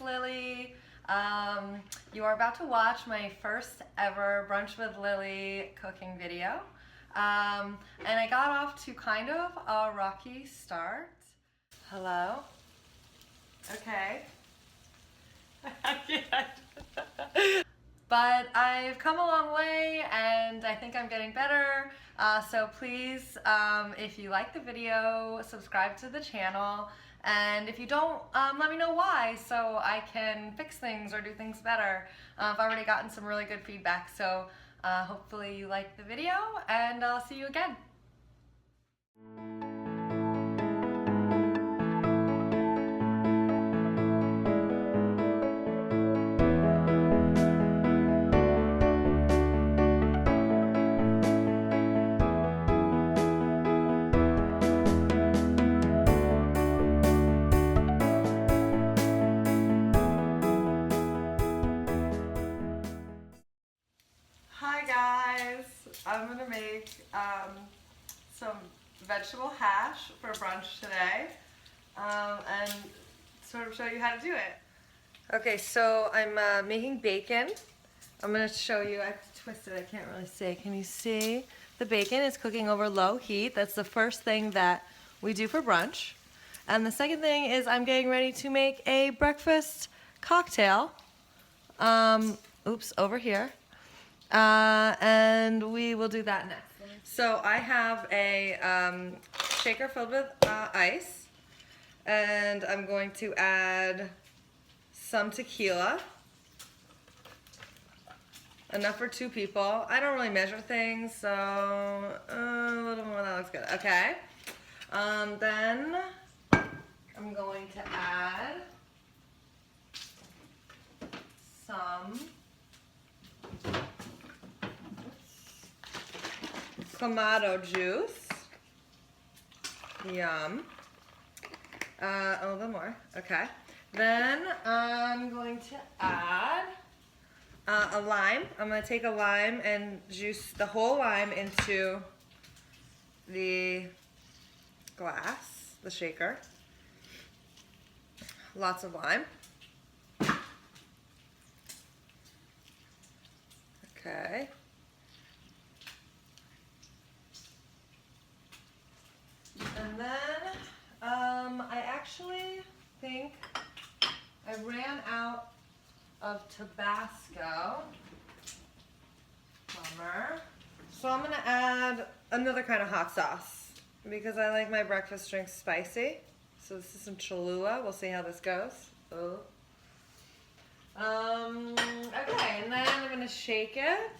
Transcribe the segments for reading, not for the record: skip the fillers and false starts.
Lily. You are about to watch my first ever Brunch with Lily cooking video. And I got off to kind of a rocky start. Hello? Okay. But I've come a long way and I think I'm getting better. So please, if you like the video, subscribe to the channel. And if you don't, let me know why so I can fix things or do things better. I've already gotten some really good feedback, so hopefully you like the video and I'll see you again. Hi guys, I'm gonna make some vegetable hash for brunch today and sort of show you how to do it. Okay, so I'm making bacon. I'm gonna show you, I have to twist it, I can't really see. Can you see? The bacon is cooking over low heat. That's the first thing that we do for brunch. And the second thing is I'm getting ready to make a breakfast cocktail. Oops, over here. And we will do that next. So I have a shaker filled with ice, and I'm going to add some tequila, enough for 2 people. I don't really measure things, so a little more, that looks good. Okay. Then I'm going to add some clamato juice. Yum. A little bit more. Okay. Then I'm going to add a lime. I'm going to take a lime and juice the whole lime into the glass, the shaker. Lots of lime. Okay. And then I actually think I ran out of Tabasco. Bummer. So I'm gonna add another kind of hot sauce because I like my breakfast drinks spicy. So this is some Cholula. We'll see how this goes. Oh. Okay, and then I'm gonna shake it.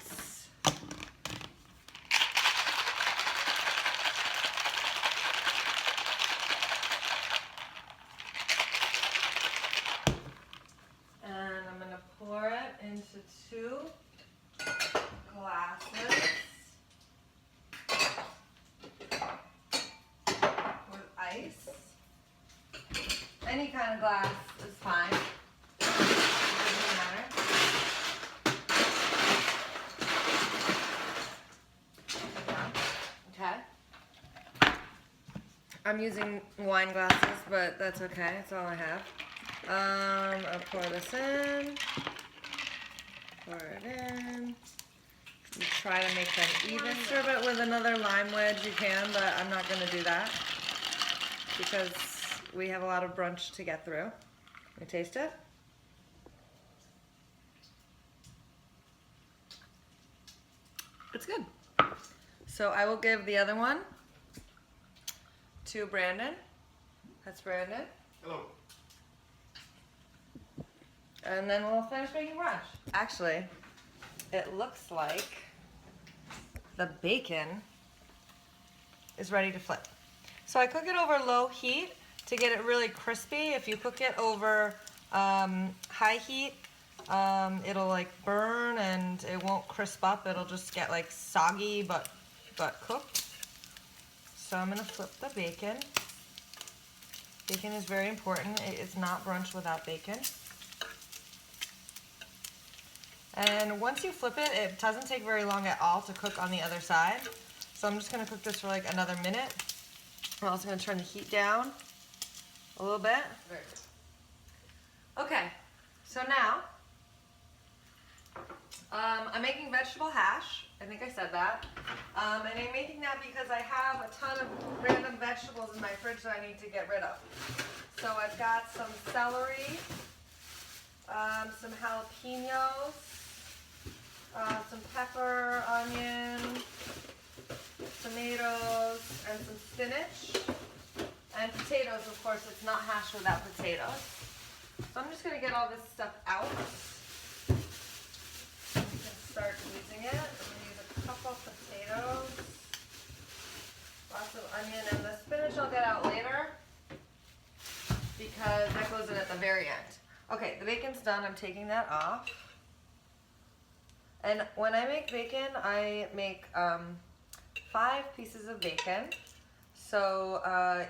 Pour it into 2 glasses with ice. Any kind of glass is fine. It doesn't matter. Okay. I'm using wine glasses, but that's okay. That's all I have. I'll pour this in. Pour it in. You try to make them even. Serve it with another lime wedge, you can, but I'm not going to do that because we have a lot of brunch to get through. Let me taste it. It's good. So I will give the other one to Brandon. That's Brandon. Hello. And then we'll finish making brunch. Actually, it looks like the bacon is ready to flip. So I cook it over low heat to get it really crispy. If you cook it over high heat, it'll like burn and it won't crisp up. It'll just get like soggy but cooked. So I'm gonna flip the bacon. Bacon is very important. It is not brunch without bacon. And once you flip it, it doesn't take very long at all to cook on the other side. So I'm just going to cook this for like another minute. I'm also going to turn the heat down a little bit. Okay, So now, I'm making vegetable hash. I think I said that. And I'm making that because I have a ton of random vegetables in my fridge that I need to get rid of. So I've got some celery, some jalapenos, some pepper, onion, tomatoes, and some spinach. And potatoes, of course, it's not hash without potatoes. So I'm just going to get all this stuff out. You can start using it. I'm going to use a couple potatoes, lots of onion, and the spinach I'll get out later because that goes in at the very end. Okay, the bacon's done. I'm taking that off. And when I make bacon, I make 5 pieces of bacon. So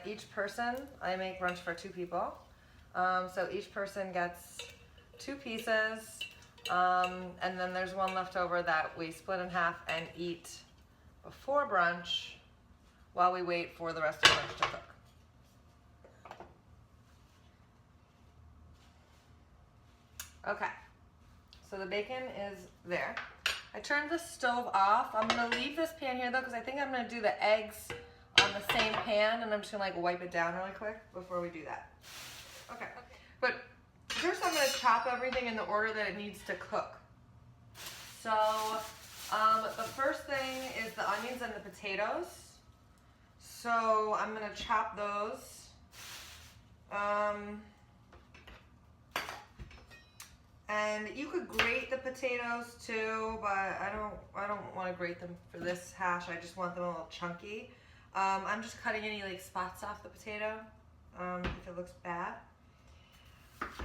each person, I make brunch for 2 people. So each person gets 2 pieces, and then there's one left over that we split in half and eat before brunch while we wait for the rest of brunch to cook. Okay, so the bacon is there. I turned the stove off. I'm gonna leave this pan here though, because I think I'm gonna do the eggs on the same pan, and I'm just gonna like wipe it down really quick before we do that. Okay, but first I'm gonna chop everything in the order that it needs to cook. So the first thing is the onions and the potatoes. So I'm gonna chop those. And you could grate the potatoes too, but I don't want to grate them for this hash. I just want them a little chunky. I'm just cutting any like spots off the potato if it looks bad.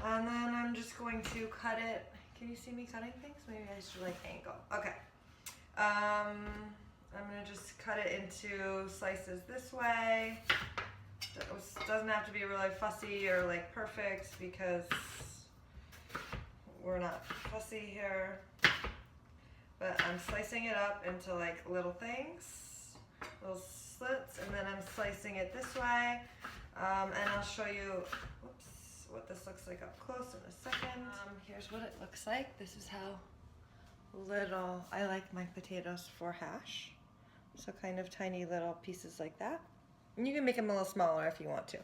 And then I'm just going to cut it. Can you see me cutting things? Maybe I should like angle. Okay. I'm gonna just cut it into slices this way. It doesn't have to be really fussy or like perfect because we're not fussy here, but I'm slicing it up into like little things, little slits, and then I'm slicing it this way, and I'll show you what this looks like up close in a second. Here's what it looks like. This is how little I like my potatoes for hash, so kind of tiny little pieces like that, and you can make them a little smaller if you want to.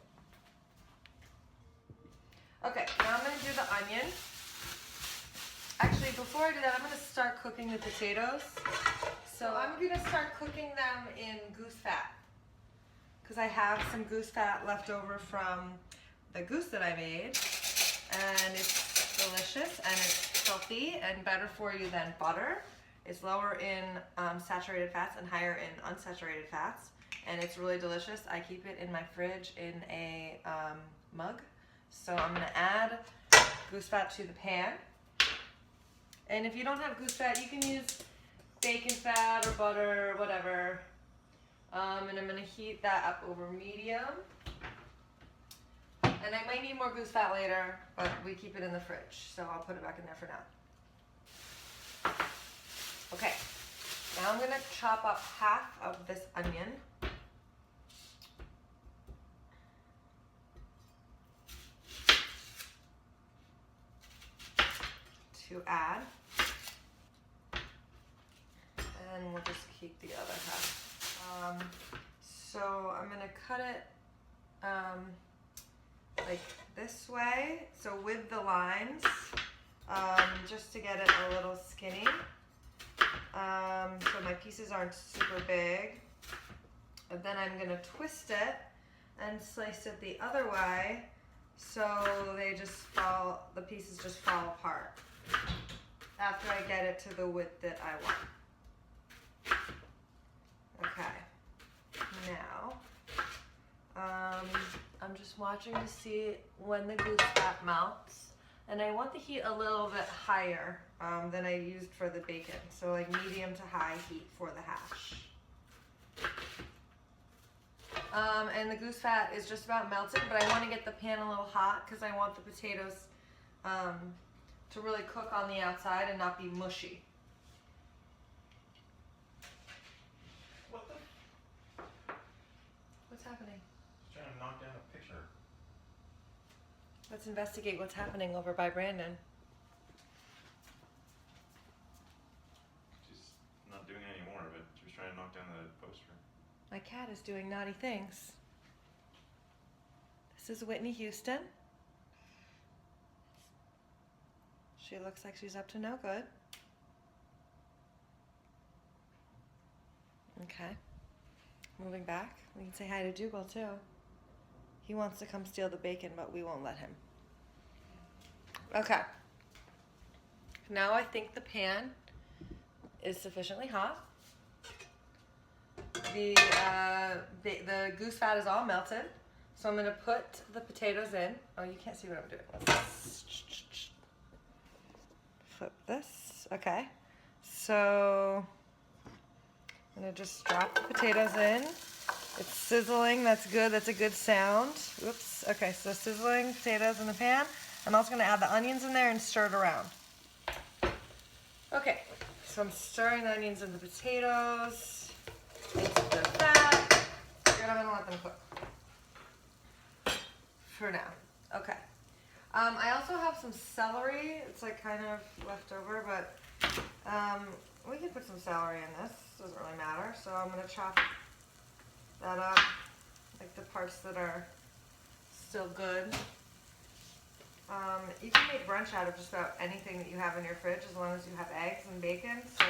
Okay, now I'm going to do the onion. Actually, before I do that, I'm going to start cooking the potatoes. So I'm going to start cooking them in goose fat because I have some goose fat left over from the goose that I made, and it's delicious and it's healthy and better for you than butter. It's lower in saturated fats and higher in unsaturated fats, and it's really delicious. I keep it in my fridge in a mug. So I'm going to add goose fat to the pan. And if you don't have goose fat, you can use bacon fat or butter or whatever. And I'm going to heat that up over medium. And I might need more goose fat later, but we keep it in the fridge. So I'll put it back in there for now. Okay, now I'm going to chop up half of this onion. To add. And we'll just keep the other half. So I'm going to cut it like this way, so with the lines, just to get it a little skinny. So my pieces aren't super big. And then I'm going to twist it and slice it the other way, so they just fall, the pieces just fall apart after I get it to the width that I want. Okay, now I'm just watching to see when the goose fat melts, and I want the heat a little bit higher than I used for the bacon, so like medium to high heat for the hash. And the goose fat is just about melted, but I want to get the pan a little hot because I want the potatoes to really cook on the outside and not be mushy. What the? What's happening? Trying to knock down a picture. Let's investigate what's happening over by Brandon. My cat is doing naughty things. This is Whitney Houston. She looks like she's up to no good. Okay. Moving back. We can say hi to Dougal too. He wants to come steal the bacon, but we won't let him. Okay. Now I think the pan is sufficiently hot. The goose fat is all melted. So I'm gonna put the potatoes in. Oh, you can't see what I'm doing. Let's flip this. Okay. So I'm gonna just drop the potatoes in. It's sizzling, that's good, that's a good sound. Oops, okay, so sizzling potatoes in the pan. I'm also gonna add the onions in there and stir it around. Okay, so I'm stirring the onions and the potatoes into the fat. And I'm gonna let them cook for now. Okay. I also have some celery. It's like kind of left over, but we can put some celery in this. Doesn't really matter. So I'm gonna chop that up, like the parts that are still good. You can make brunch out of just about anything that you have in your fridge as long as you have eggs and bacon. So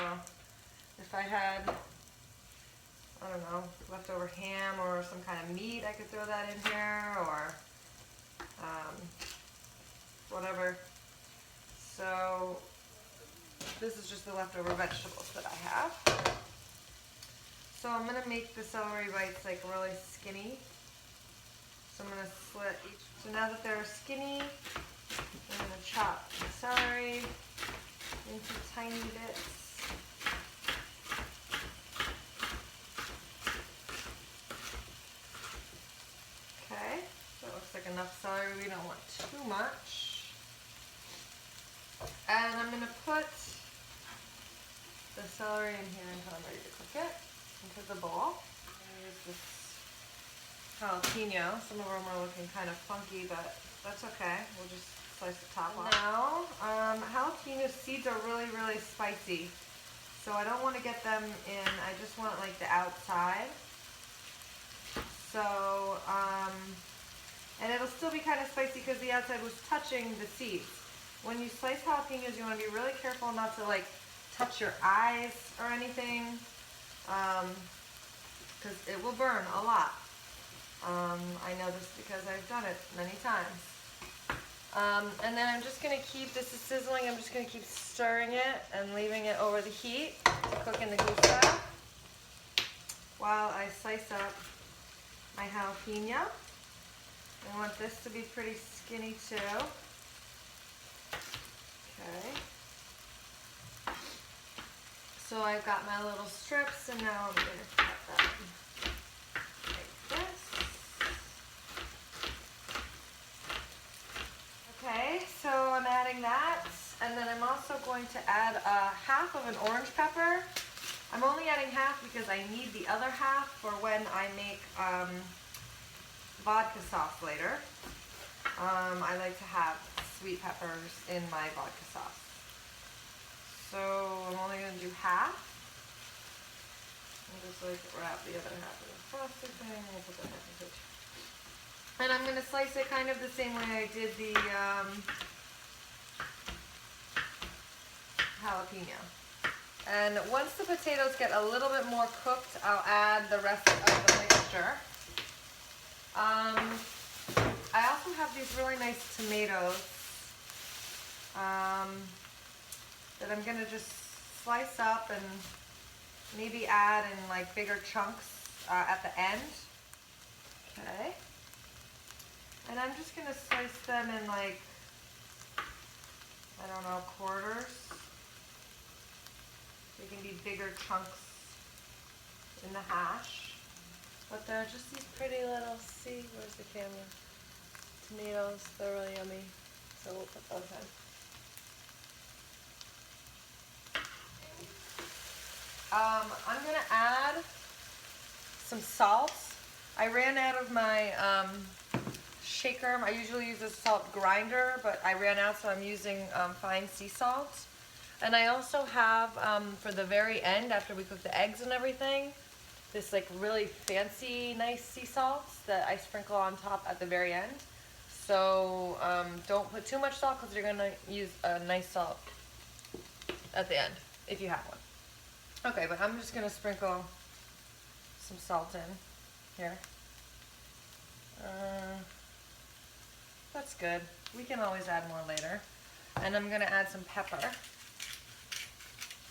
if I had, I don't know, leftover ham or some kind of meat, I could throw that in here, or whatever. So this is just the leftover vegetables that I have. So I'm gonna make the celery bites like really skinny. So I'm gonna slit each. So now that they're skinny, I'm gonna chop the celery into tiny bits. Okay, so it looks like enough celery. We don't want too much. And I'm gonna put the celery in here until I'm ready to cook it. Into the bowl. Use this jalapeno. Some of them are looking kind of funky, but that's okay. We'll just slice the top off. Now, jalapeno seeds are really, really spicy. So I don't want to get them in, I just want like the outside. So, and it'll still be kind of spicy because the outside was touching the seeds. When you slice jalapenos, you want to be really careful not to like touch your eyes or anything. Because it will burn a lot. I know this because I've done it many times. And then I'm just going to keep, this is sizzling, I'm just going to keep stirring it and leaving it over the heat to cook in the goose fat while I slice up my jalapeno. I want this to be pretty skinny too. Okay. So I've got my little strips, and now I'm going to cut them like this. Okay, so I'm adding that, and then I'm also going to add half of an orange pepper. I'm only adding half because I need the other half for when I make vodka sauce later. I like to have sweet peppers in my vodka sauce. So I'm only going to do half. And just like wrap the other half in the plastic thing, and we'll put that back in the fridge. And I'm going to slice it kind of the same way I did the jalapeno. And once the potatoes get a little bit more cooked, I'll add the rest of the mixture. I also have these really nice tomatoes that I'm gonna just slice up and maybe add in like bigger chunks at the end. Okay. And I'm just gonna slice them in like, I don't know, quarters. They can be bigger chunks in the hash. But they're just these pretty little, see, where's the camera? Tomatoes, they're really yummy. So we'll put those in. I'm gonna add some salt. I ran out of my shaker. I usually use a salt grinder, but I ran out, so I'm using fine sea salt. And I also have, for the very end, after we cook the eggs and everything, this like really fancy, nice sea salts that I sprinkle on top at the very end. So don't put too much salt because you're gonna use a nice salt at the end if you have one. Okay, but I'm just gonna sprinkle some salt in here. That's good. We can always add more later. And I'm gonna add some pepper.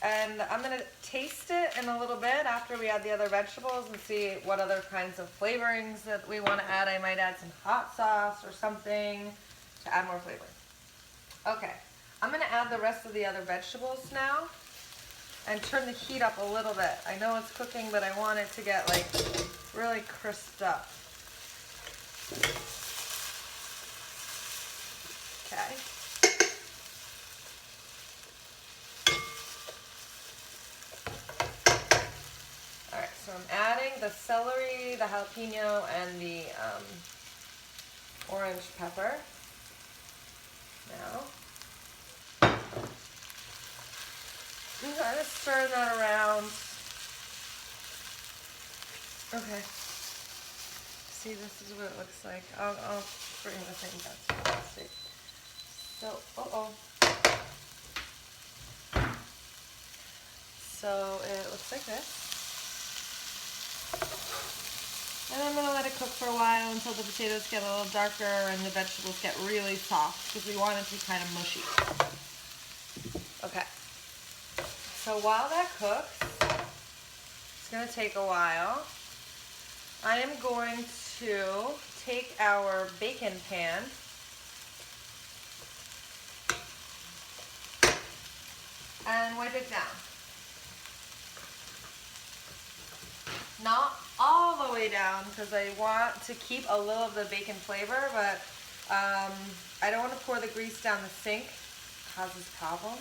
And I'm gonna taste it in a little bit after we add the other vegetables and see what other kinds of flavorings that we wanna add. I might add some hot sauce or something to add more flavor. Okay, I'm gonna add the rest of the other vegetables now and turn the heat up a little bit. I know it's cooking, but I want it to get like really crisped up. Okay. Alright, so I'm adding the celery, the jalapeno, and the orange pepper now. I'm kind of stir that around. Okay. See, this is what it looks like. I'll bring the thing down so you can see. So, So it looks like this. And I'm gonna let it cook for a while until the potatoes get a little darker and the vegetables get really soft because we want it to be kind of mushy. Okay. So while that cooks, it's gonna take a while. I am going to take our bacon pan and wipe it down. Not all the way down because I want to keep a little of the bacon flavor, but I don't want to pour the grease down the sink. It causes problems.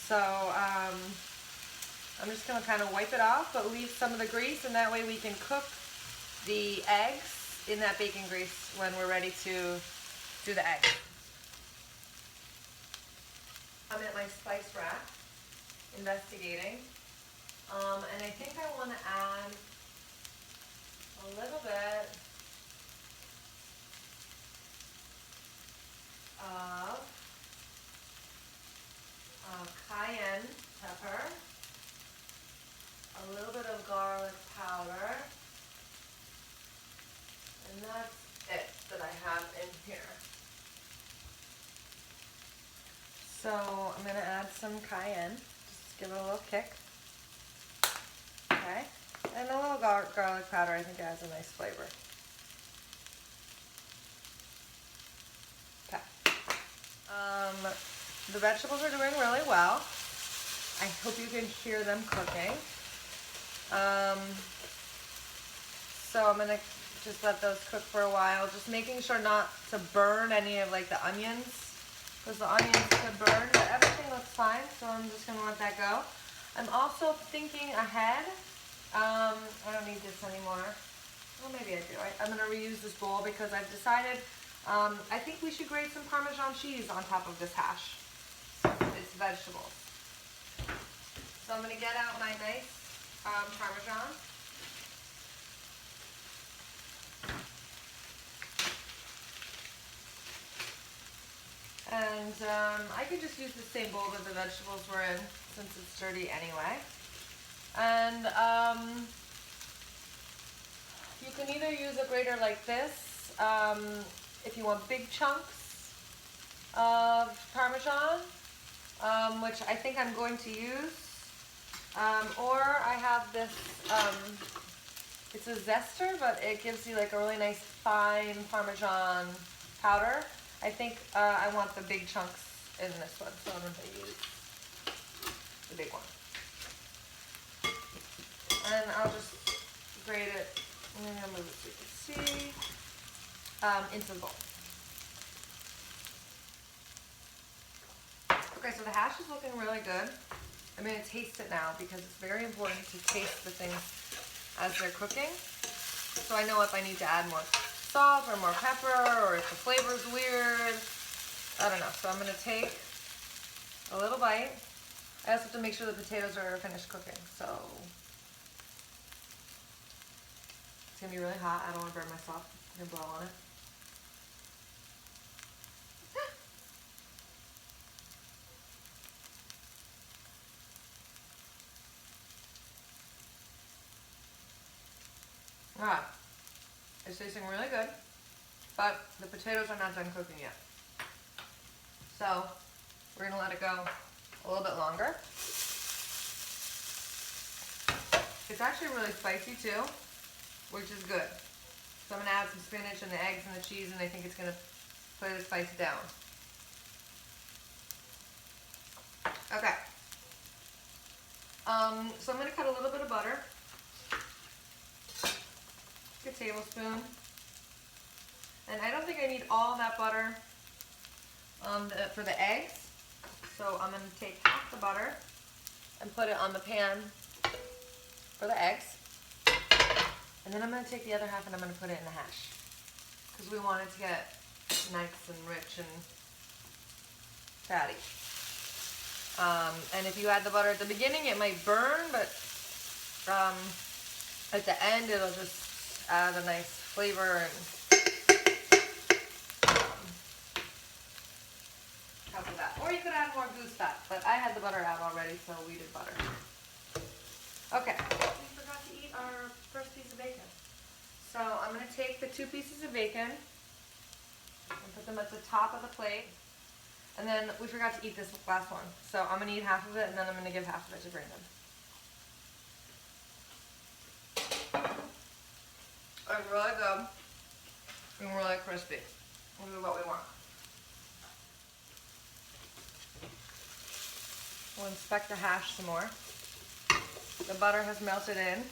So I'm just going to kind of wipe it off, but leave some of the grease, and that way we can cook the eggs in that bacon grease when we're ready to do the eggs. I'm at my spice rack, investigating. And I think I want to add a little bit of cayenne pepper, a little bit of garlic powder, and that's it that I have in here. So I'm going to add some cayenne, just give it a little kick. Okay, and a little garlic powder, I think it has a nice flavor. Okay. The vegetables are doing really well. I hope you can hear them cooking. So I'm gonna just let those cook for a while, just making sure not to burn any of like the onions, because the onions could burn, but everything looks fine, so I'm just gonna let that go. I'm also thinking ahead. I don't need this anymore. Well, maybe I do. I'm going to reuse this bowl because I've decided I think we should grate some Parmesan cheese on top of this hash. It's vegetables. So I'm going to get out my nice Parmesan. And I could just use the same bowl that the vegetables were in since it's dirty anyway. And you can either use a grater like this if you want big chunks of Parmesan, which I think I'm going to use, or I have this, it's a zester, but it gives you like a really nice fine Parmesan powder. I think I want the big chunks in this one, so I'm going to use the big one. And I'll just grate it, I'm going to move it so you can see, into the bowl. Okay, so the hash is looking really good. I'm going to taste it now because it's very important to taste the things as they're cooking. So I know if I need to add more salt or more pepper or if the flavor's weird. I don't know. So I'm going to take a little bite. I also have to make sure the potatoes are finished cooking. So It's gonna be really hot. I don't want to burn myself. I'm gonna blow on it. Alright, it's tasting really good, but the potatoes are not done cooking yet. So, we're gonna let it go a little bit longer. It's actually really spicy too, which is good. So I'm gonna add some spinach and the eggs and the cheese, and I think it's gonna put the spice down. Okay. So I'm gonna cut a little bit of butter. A tablespoon. And I don't think I need all that butter for the eggs. So I'm gonna take half the butter and put it on the pan for the eggs. And then I'm gonna take the other half and I'm gonna put it in the hash. Because we want it to get nice and rich and fatty. And if you add the butter at the beginning, it might burn, but at the end, it'll just add a nice flavor and help with that. Or you could add more goose fat, but I had the butter out already, so we did butter. Okay, we forgot to eat our first piece of bacon. So I'm going to take the 2 pieces of bacon and put them at the top of the plate. And then we forgot to eat this last one. So I'm going to eat half of it, and then I'm going to give half of it to Brandon. It's really good and really crispy. This is what we want. We'll inspect the hash some more. The butter has melted in.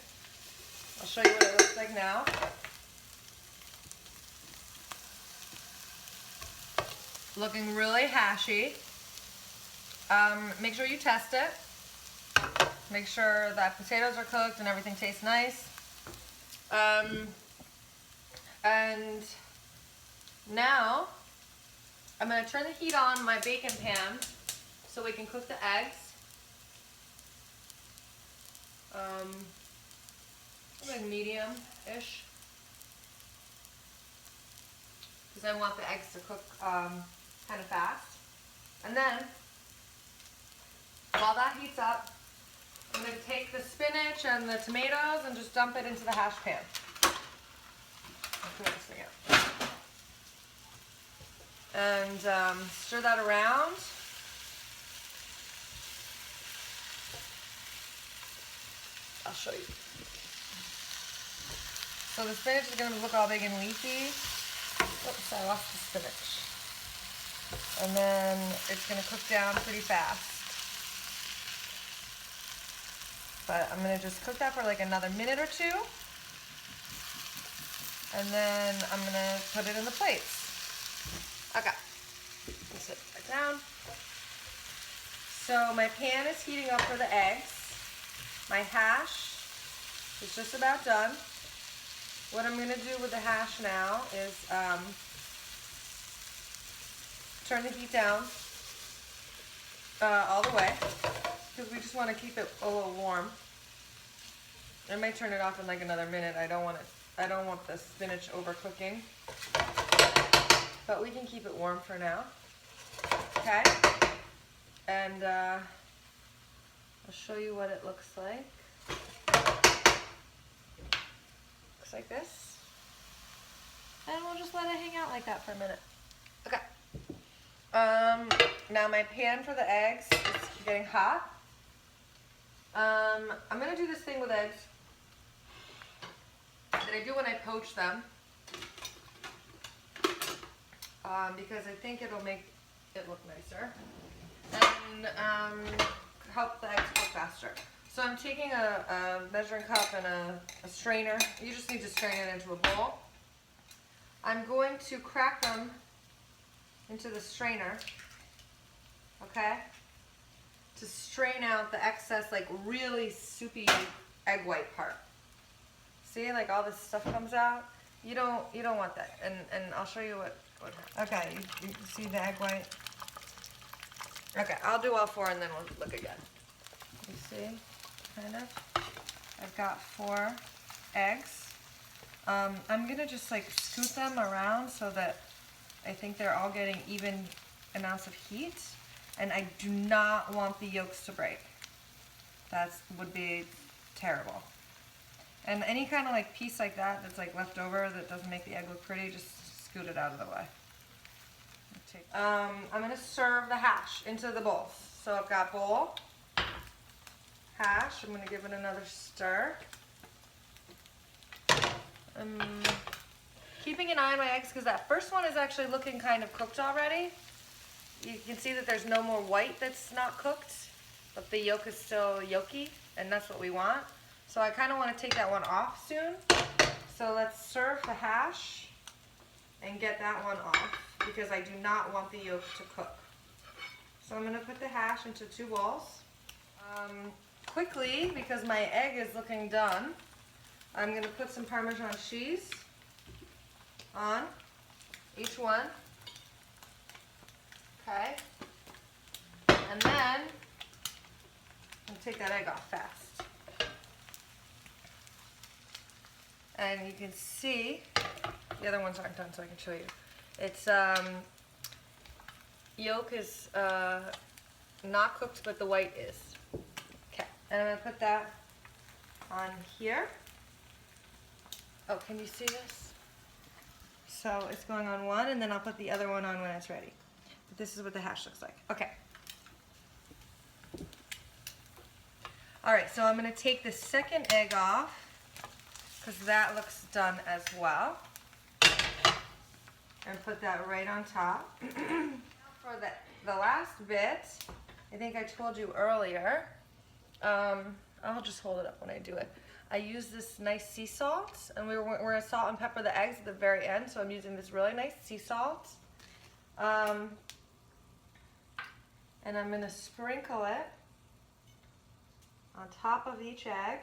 I'll show you what it looks like now. Looking really hashy. Make sure you test it. Make sure that potatoes are cooked and everything tastes nice. And now I'm going to turn the heat on my bacon pan so we can cook the eggs. Like medium-ish. Because I want the eggs to cook kind of fast. And then, while that heats up, I'm going to take the spinach and the tomatoes and just dump it into the hash pan. Let's clear this thing out. And stir that around. I'll show you. So the spinach is going to look all big and leafy. Oops, I lost the spinach. And then it's going to cook down pretty fast. But I'm going to just cook that for like another minute or 2. And then I'm going to put it in the plates. Okay. Let's sit back down. So my pan is heating up for the eggs. My hash is just about done. What I'm going to do with the hash now is turn the heat down all the way, because we just want to keep it a little warm. I might turn it off in like another minute. I don't want the spinach overcooking, but we can keep it warm for now. Okay, and I'll show you what it looks like. Looks like this. And we'll just let it hang out like that for a minute. Okay. Now my pan for the eggs is getting hot. I'm gonna do this thing with eggs that I do when I poach them, because I think it'll make it look nicer and help the eggs cook faster. So I'm taking a measuring cup and a strainer. You just need to strain it into a bowl. I'm going to crack them into the strainer, okay, to strain out the excess, like really soupy egg white part. See, like all this stuff comes out. You don't want that. And I'll show you what okay, you see the egg white? Okay, I'll do all 4 and then we'll look again. You see, kind of. I've got 4 eggs. I'm gonna just like scoot them around so that I think they're all getting even amounts of heat, and I do not want the yolks to break. That would be terrible. And any kind of like piece like that that's like left over that doesn't make the egg look pretty, just scoot it out of the way. I'm gonna serve the hash into the bowls. So I've got bowl, hash. I'm gonna give it another stir. Keeping an eye on my eggs because that first one is actually looking kind of cooked already. You can see that there's no more white that's not cooked, but the yolk is still yolky, and that's what we want. So I kind of want to take that one off soon. So let's serve the hash and get that one off because I do not want the yolk to cook. So I'm going to put the hash into 2 bowls. Quickly, because my egg is looking done, I'm going to put some Parmesan cheese on each one. Okay. And then I'm take that egg off fast. And you can see, the other ones aren't done, so I can show you. It's, yolk is not cooked, but the white is. Okay, and I'm gonna put that on here. Oh, can you see this? So it's going on one, and then I'll put the other one on when it's ready. But this is what the hash looks like. Okay. All right, so I'm gonna take the second egg off because that looks done as well. And put that right on top. For the last bit, I think I told you earlier, I'll just hold it up when I do it. I use this nice sea salt, and we're gonna salt and pepper the eggs at the very end, so I'm using this really nice sea salt. And I'm gonna sprinkle it on top of each egg.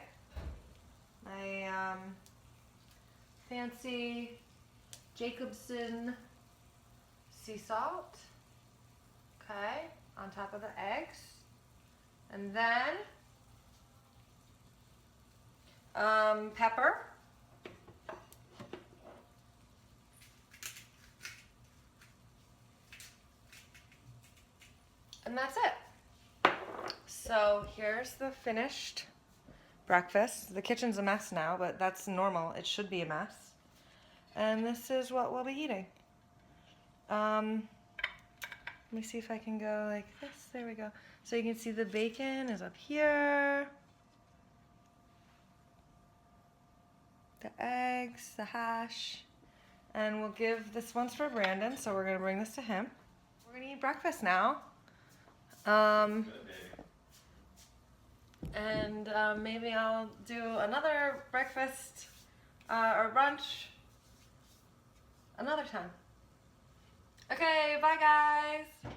My fancy Jacobson sea salt, okay, on top of the eggs. And then pepper. And that's it. So here's the finished breakfast. The kitchen's a mess now, but that's normal. It should be a mess. And this is what we'll be eating. Let me see if I can go like this. There we go. So you can see the bacon is up here. The eggs, the hash. And we'll give this one's for Brandon, so we're gonna bring this to him. We're gonna eat breakfast now. And maybe I'll do another breakfast or brunch another time. Okay, bye guys.